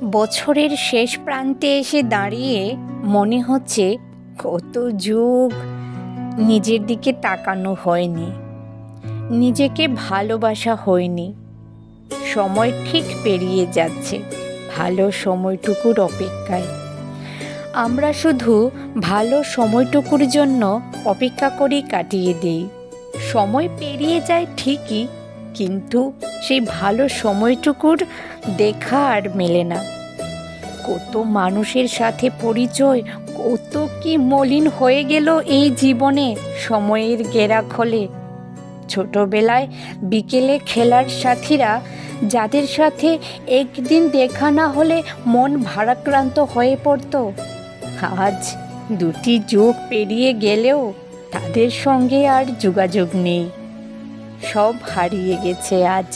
বছরের শেষ প্রান্তে এসে দাঁড়িয়ে মনে হচ্ছে কত যুগ নিজের দিকে তাকানো হয়নি, নিজেকে ভালোবাসা হয়নি। সময় ঠিক পেরিয়ে যাচ্ছে ভালো সময়টুকুর অপেক্ষায়। আমরা শুধু ভালো সময়টুকুর জন্য অপেক্ষা করেই কাটিয়ে দিই। সময় পেরিয়ে যায় ঠিকই, কিন্তু সেই ভালো সময়টুকুর দেখা আর মেলে না। কত মানুষের সাথে পরিচয়, কত কি মলিন হয়ে গেল এই জীবনে সময়ের গেরাখলে। ছোটবেলায় বিকেলে খেলার সাথীরা, যাদের সাথে একদিন দেখা না হলে মন ভারাক্রান্ত হয়ে পড়তো, আজ 2টি যুগ পেরিয়ে গেলেও তাদের সঙ্গে আর যোগাযোগ নেই। সব হারিয়ে গেছে আজ।